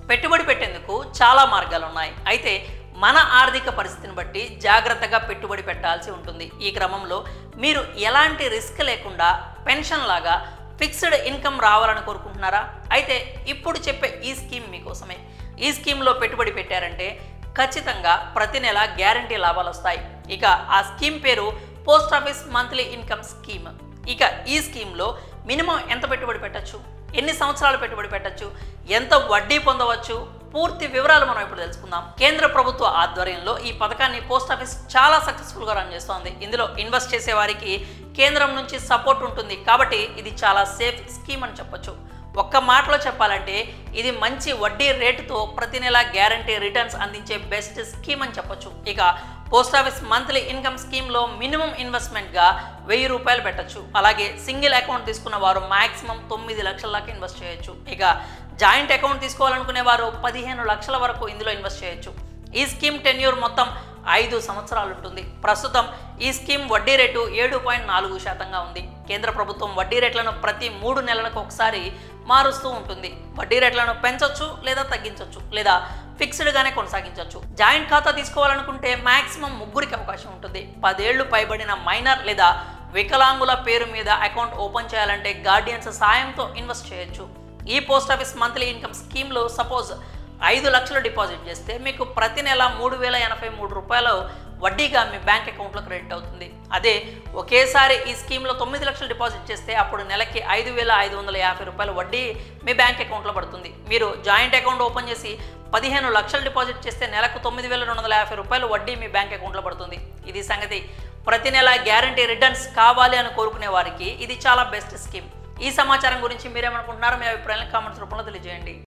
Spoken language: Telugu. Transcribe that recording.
పెట్టుబడి పెట్టేందుకు చాలా మార్గాలు ఉన్నాయి. అయితే మన ఆర్థిక పరిస్థితిని బట్టి జాగ్రత్తగా పెట్టుబడి పెట్టాల్సి ఉంటుంది. ఈ క్రమంలో మీరు ఎలాంటి రిస్క్ లేకుండా పెన్షన్ లాగా ఫిక్స్డ్ ఇన్కమ్ రావాలని కోరుకుంటున్నారా? అయితే ఇప్పుడు చెప్పే ఈ స్కీమ్ మీకోసమే. ఈ స్కీమ్లో పెట్టుబడి పెట్టారంటే ఖచ్చితంగా ప్రతి నెల గ్యారంటీ లాభాలు వస్తాయి. ఇక ఆ స్కీమ్ పేరు post office monthly income scheme. ఇక ఈ స్కీమ్లో మినిమం ఎంత పెట్టుబడి పెట్టచ్చు, ఎన్ని సంవత్సరాలు పెట్టుబడి పెట్టచ్చు, ఎంత వడ్డీ పొందవచ్చు, పూర్తి వివరాలు మనం ఇప్పుడు తెలుసుకుందాం. కేంద్ర ప్రభుత్వ ఆధ్వర్యంలో ఈ పథకాన్ని పోస్ట్ ఆఫీస్ చాలా సక్సెస్ఫుల్గా రన్ చేస్తోంది. ఇందులో ఇన్వెస్ట్ చేసే వారికి కేంద్రం నుంచి సపోర్ట్ ఉంటుంది కాబట్టి ఇది చాలా సేఫ్ స్కీమ్ అని చెప్పొచ్చు. ఒక్క మాటలో చెప్పాలంటే ఇది మంచి వడ్డీ రేటుతో ప్రతి నెల గ్యారంటీ రిటర్న్స్ అందించే బెస్ట్ స్కీమ్ అని చెప్పొచ్చు. ఇక పోస్ట్ ఆఫీస్ మంత్లీ ఇన్కమ్ స్కీమ్లో మినిమం ఇన్వెస్ట్మెంట్గా 1000 రూపాయలు పెట్టచ్చు. అలాగే సింగిల్ అకౌంట్ తీసుకున్న వారు మ్యాక్సిమం 9 లక్షల దాకా ఇన్వెస్ట్ చేయొచ్చు. ఇక జాయింట్ అకౌంట్ తీసుకోవాలనుకునే వారు 15 లక్షల వరకు ఇందులో ఇన్వెస్ట్ చేయొచ్చు. ఈ స్కీమ్ టెన్యూర్ మొత్తం 5 సంవత్సరాలు ఉంటుంది. ప్రస్తుతం ఈ స్కీమ్ వడ్డీ రేటు 7.4% ఉంది. కేంద్ర ప్రభుత్వం వడ్డీ రేట్లను ప్రతి 3 నెలలకు ఒకసారి మారుస్తూ ఉంటుంది. వడ్డీ రేట్లను పెంచొచ్చు లేదా తగ్గించవచ్చు లేదా ఫిక్స్డ్గానే కొనసాగించవచ్చు. జాయింట్ ఖాతా తీసుకోవాలనుకుంటే మ్యాక్సిమం 3కి అవకాశం ఉంటుంది. 10 ఏళ్లు పైబడిన మైనర్ లేదా వికలాంగుల పేరు మీద అకౌంట్ ఓపెన్ చేయాలంటే గార్డియన్స్ సాయంతో ఇన్వెస్ట్ చేయొచ్చు. ఈ పోస్ట్ ఆఫీస్ మంత్లీ ఇన్కమ్ స్కీమ్లో సపోజ్ 5 లక్షలు డిపాజిట్ చేస్తే మీకు ప్రతి నెల 3083 రూపాయలు వడ్డీగా మీ బ్యాంక్ అకౌంట్లో క్రెడిట్ అవుతుంది. అదే ఒకేసారి ఈ స్కీమ్లో 9 లక్షలు డిపాజిట్ చేస్తే అప్పుడు నెలకి 5550 రూపాయలు వడ్డీ మీ బ్యాంక్ అకౌంట్లో పడుతుంది. మీరు జాయింట్ అకౌంట్ ఓపెన్ చేసి 15 లక్షలు డిపాజిట్ చేస్తే నెలకు 9250 రూపాయలు వడ్డీ మీ బ్యాంక్ అకౌంట్లో పడుతుంది. ఇది సంగతి. ప్రతి నెల గ్యారంటీ రిటర్న్స్ కావాలి అని కోరుకునే వారికి ఇది చాలా బెస్ట్ స్కీమ్. ఈ సమాచారం గురించి మీరేమనుకుంటున్నారో మీ అభిప్రాయాలను కామెంట్స్ రూపంలో తెలియజేయండి.